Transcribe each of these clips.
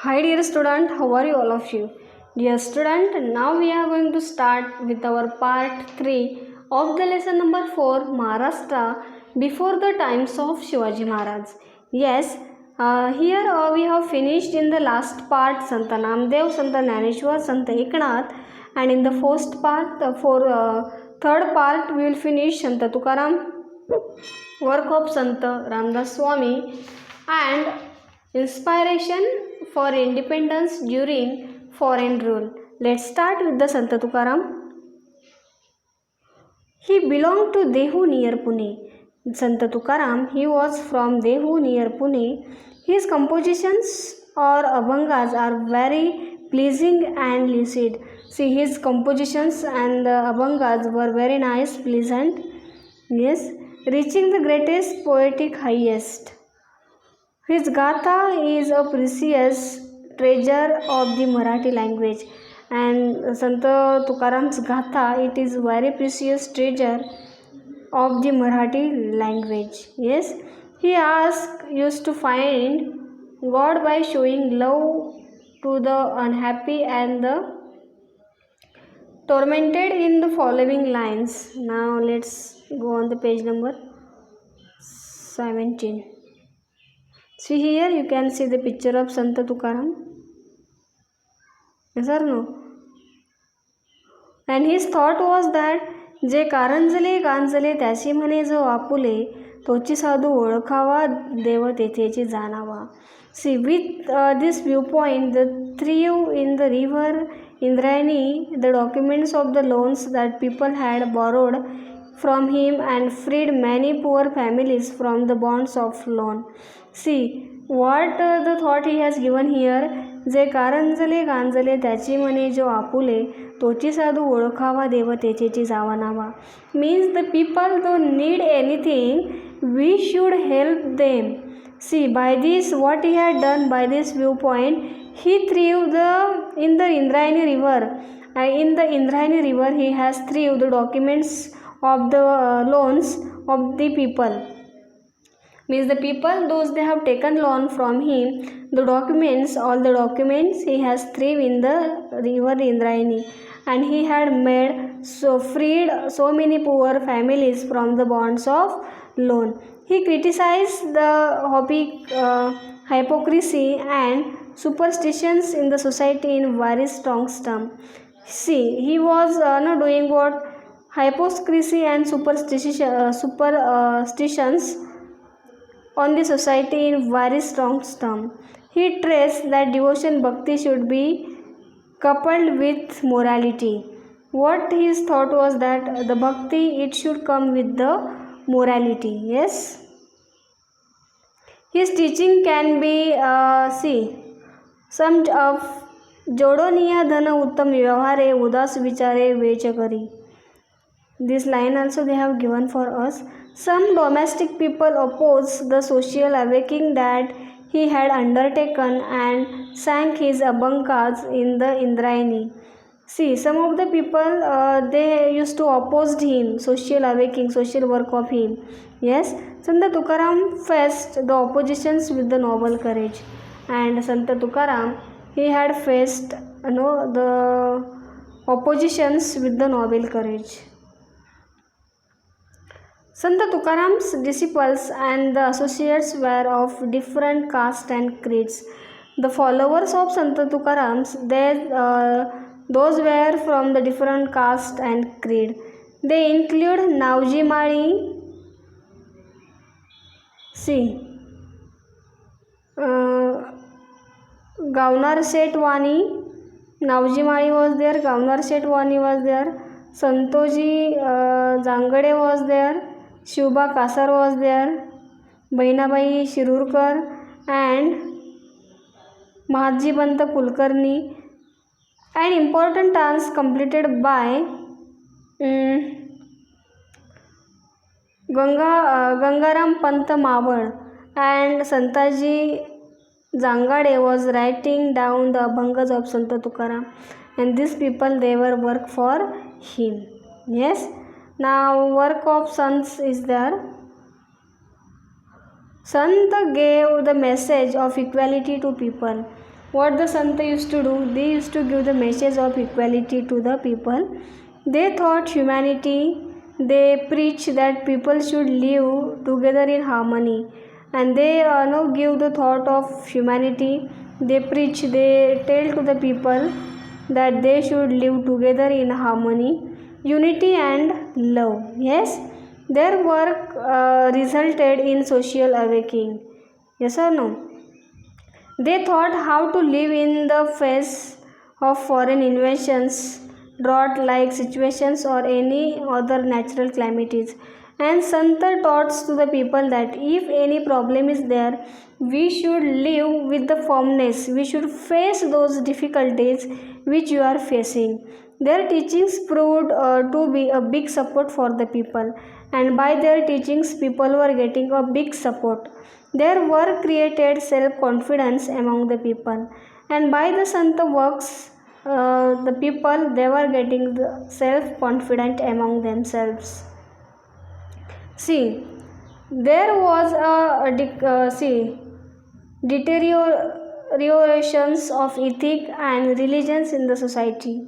Hi dear student, how are you all of you? Dear student, now we are going to start with our part 3 of the lesson number 4 Maharashtra before the times of Shivaji Maharaj. Yes, here we have finished in the last part Sant Namdev, Sant Jnaneshwar, Sant Eknath, and in the third part we will finish Sant Tukaram, work of Sant Ramdas Swami, and inspiration for independence during foreign rule. Let's start with the Sant Tukaram. He belonged to Dehu near Pune. Sant Tukaram, he was from Dehu near Pune. His compositions or abhangas are very pleasing and lucid. See, his compositions and abhangas were very nice, pleasant. Yes, reaching the greatest poetic highest. His Gatha is a precious treasure of the Marathi language, and Sant Tukaram's Gatha, it is very precious treasure of the Marathi language. Yes, he used to find God by showing love to the unhappy and the tormented in the following lines. Now let's go on the page number 17. See here, you can see the picture of Sant Tukaram. Yes or no? And his thought was that जे कारंजले गांजले त्याची म्हणे जो आपुले तोची साधू ओळखावा देव तेथेची जाणावा. See, with this viewpoint, the threw in the river Indrayani the documents of the loans that people had borrowed from him and freed many poor families from the bonds of loan. See, what the thought he has given here, जे कारंजले गांजले त्याची म्हणे जो आपुले तोची साधू ओळखावा देव तेथेची जावा नावा. Means the people don't need anything, we should help them. See, by this, what he had done by this viewpoint, he threw in the Indrayani river. In the Indrayani river, he has threw the documents of the loans of the people. Means the people, those they have taken loan from him, the documents, all the documents he has threw in the river Indrayani, and he had freed so many poor families from the bonds of loan. He criticized the hypocrisy and superstitions in the society in very strong terms. See, he was not doing what hypocrisy and superstitions on the society in very strong terms. He stressed that devotion bhakti should be coupled with morality. What his thought was that the bhakti, it should come with the morality. Yes. His teaching can be summed up. जोडोनिया धन उत्तम व्यवहारे उदास विचारे vetch करी. This line also they have given for us. Some domestic people opposed the social awakening that he had undertaken and sang his abhangas in the Indrayani. See, some of the people they used to oppose him, social awakening, social work of him. Yes, Sant Tukaram faced the oppositions with the noble courage, and Sant Tukaram, he had faced the oppositions with the noble courage. Sant Tukaram's disciples and the associates were of different caste and creeds. The followers of Sant Tukaram's, those were from the different caste and creed. They include Navji Mali, Gavnar Sethwani, Navji Mali was there, Gavnar Sethwani was there, Santoji Jangade was there, Shubha Kasar was there, Bainabai Shirurkar and Mahatji Pant Kulkarni. An important task completed by Gangaram Pant Mawad and Santaji Jangade was writing down the abhangas of Sant Tukaram, and these people they were work for him. Yes. Now work of sons is there. Sant gave the message of equality to people. what the Sant used to do, they used to give the message of equality to the people. They taught humanity. They preach that people should live together in harmony, and they give the thought of humanity. They preach, they tell to the people that they should live together in harmony, unity and love. Yes, their work resulted in social awakening. Yes or no? They thought how to live in the face of foreign invasions, drought-like situations, or any other natural calamities. And Santa taught to the people that if any problem is there, we should live with the firmness. We should face those difficulties which you are facing. Their teachings proved to be a big support for the people, and by their teachings, people were getting a big support. Their work created self-confidence among the people, and by the Santa works, the people they were getting the self-confident among themselves. See, there was deteriorations of ethic and religions in the society.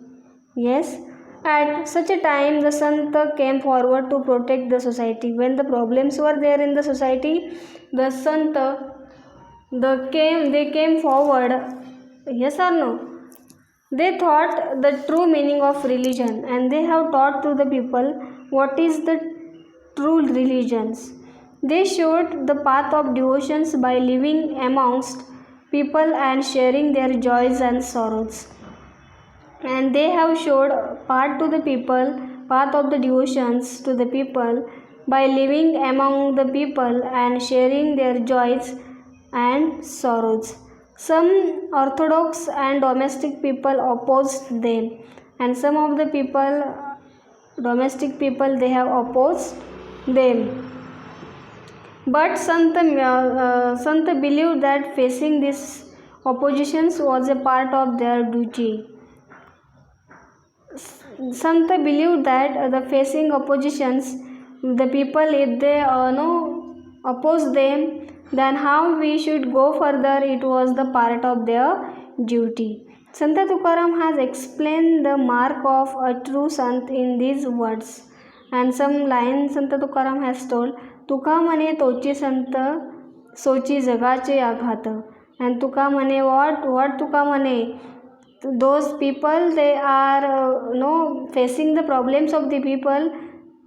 Yes, at such a time, the Sant came forward to protect the society. When the problems were there in the society, the Sant they came forward. Yes or no? They taught the true meaning of religion, and they have taught to the people what is the true religions. They showed the path of devotions by living amongst people and sharing their joys and sorrows. And they have showed path to the people, path of the devotions to the people by living among the people and sharing their joys and sorrows. Some orthodox and domestic people opposed them, and some of the people, domestic people, they have opposed them. But Sant believed that facing these oppositions was a part of their duty. Sant believed that the facing oppositions, the people, if they oppose them, then how we should go further, it was the part of their duty. Sant Tukaram has explained the mark of a true Sant in these words, and some lines Sant Tukaram has told, तुका म्हणे तोची संत सोची जगाचे आघात, and तुका म्हणे what तुका म्हणे, those people they are facing the problems of the people,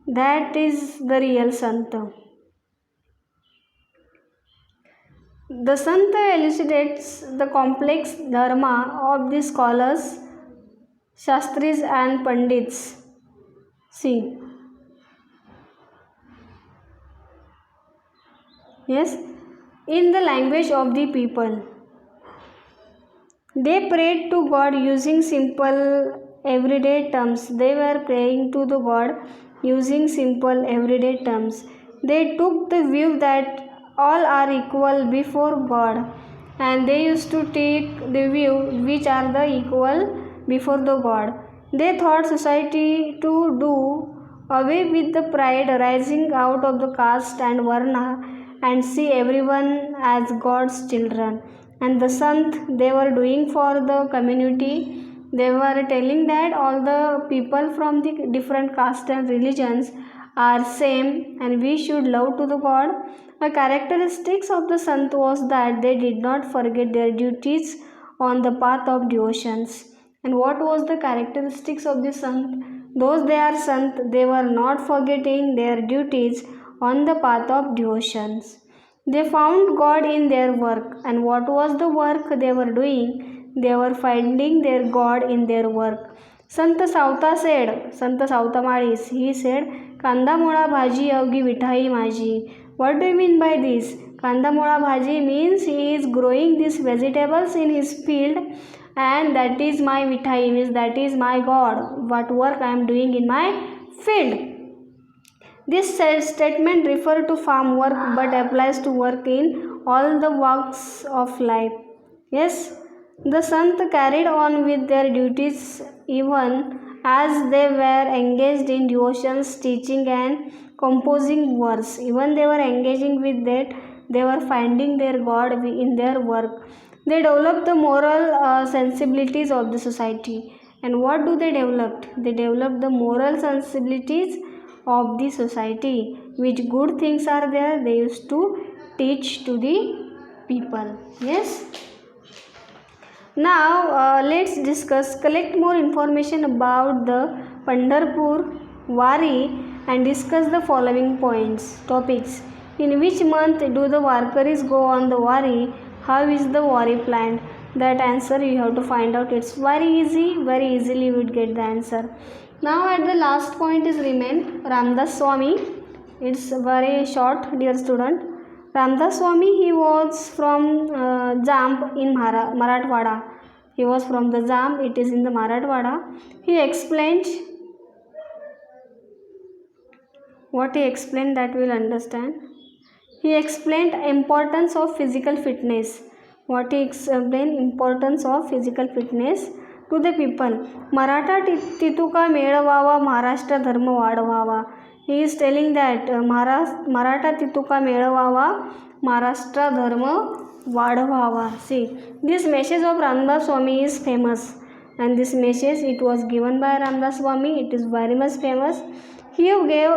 that is the real Sant. The Sant elucidates the complex dharma of the scholars, Shastris and Pandits. See, yes, in the language of the people. They prayed to God using simple everyday terms. They were praying to the God using simple everyday terms. They took the view that all are equal before God, and they used to take the view which are the equal before the God. They thought society to do away with the pride arising out of the caste and varna and see everyone as God's children. And the Sant they were doing for the community, they were telling that all the people from the different caste and religions are same and we should love to the God. A characteristics of the Sant was that they did not forget their duties on the path of devotions. And what was the characteristics of the Sant? Those they are Sant, they were not forgetting their duties on the path of devotions. They found God in their work, and what was the work they were doing? They were finding their God in their work. Sant Sautamalis, he said, Kanda Mola Bhaji Avgi Vithai Maji. What do you mean by this? Kanda Mola Bhaji means he is growing these vegetables in his field, and that is my Vithai, means that is my God, what work I am doing in my field. This statement refers to farm work but applies to work in all the walks of life. Yes, the Sant carried on with their duties even as they were engaged in devotions, teaching and composing verse. Even they were engaging with that, They were finding their God in their work. They developed the moral sensibilities of the society. And what do they develop? They developed the moral sensibilities of the society. Which good things are there, they used to teach to the people. Yes. Now let's discuss, collect more information about the Pandharpur Wari and discuss the following topics. In which month do the Warkaris go on the Wari? How is the Wari planned? That answer you have to find out. It's very easy, very easily you would get the answer. Now at the last point is remain Ramdas Swami. It's very short, dear student. Ramdas Swami, he was from Jamb in Marathwada. He was from the Jamb, it is in the Marathwada. He explained what he explained, that we will understand. He explained importance of physical fitness. What he explained, importance of physical fitness to the people. Maratha तितुका मेळवावा, Maharashtra धर्म वाढवावा. He is telling that Maratha तितुका मेळवावा, Maharashtra धर्म वाढवावा. See, this message of Ramdas Swami is famous, and this message, it was given by Ramdas Swami. It is very much famous. He gave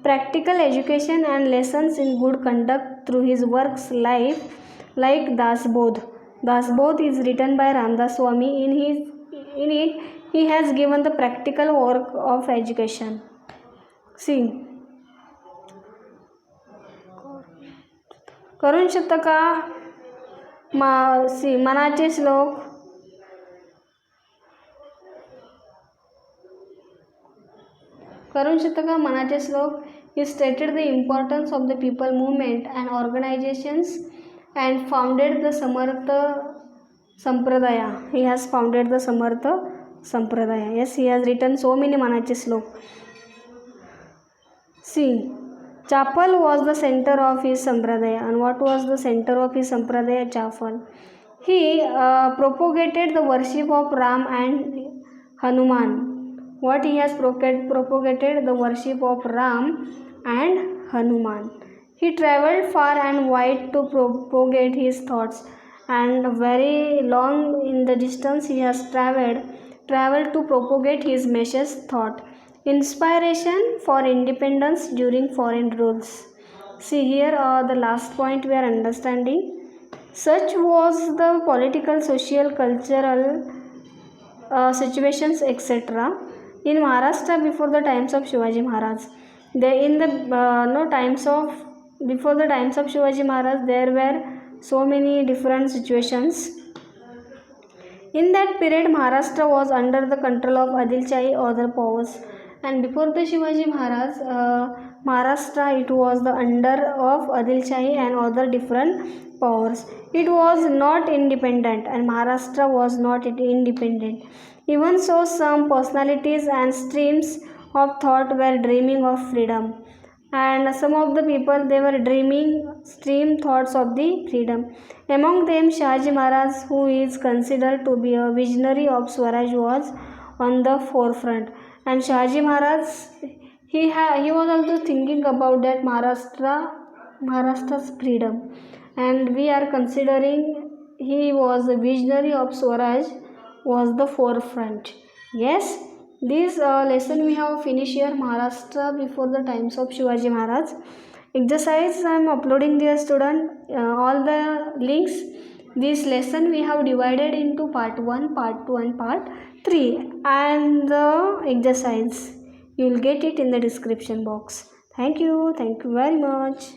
practical education and lessons in good conduct through his works life, like Dasbodh. Dasbodh is written by Ramdas Swami. In it he has given the practical work of education. See, करून शतका मनाचे श्लोक. करून शतका मनाचे श्लोक. He stated the importance of the people movement and organizations and founded the Samartha Sampradaya. He has founded the Samartha Sampradaya. Yes, he has written so many manache slok. See, Chapal was the center of his Sampradaya. And what was the center of his Sampradaya? Chapal. He propagated the worship of Ram and Hanuman. What he has propagated? The worship of Ram and Hanuman. He travelled far and wide to propagate his thoughts, and very long in the distance he has travelled to propagate his message thought. Inspiration for independence during foreign rules. See here the last point we are understanding. Such was the political, social, cultural situations, etc. in Maharashtra before the times of Shivaji Maharaj. Before the times of Shivaji Maharaj, there were so many different situations. In that period, Maharashtra was under the control of Adilshahi other powers, and before the Shivaji Maharaj, Maharashtra, it was the under of Adilshahi and other different powers. It was not independent, and Maharashtra was not independent. Even so, some personalities and streams of thought were dreaming of freedom, and some of the people, they were dreaming stream thoughts of the freedom. Among them, Shahaji Maharaj, who is considered to be a visionary of Swaraj, was on the forefront. And Shahaji Maharaj, he was also thinking about that Maharashtra's freedom, and we are considering he was a visionary of Swaraj, was the forefront. Yes, this lesson we have finished here, Maharashtra before the times of Shivaji Maharaj. Exercise I am uploading, dear student, all the links. This lesson we have divided into part 1, part 2 and part 3, and the exercise you will get it in the description box. Thank you very much.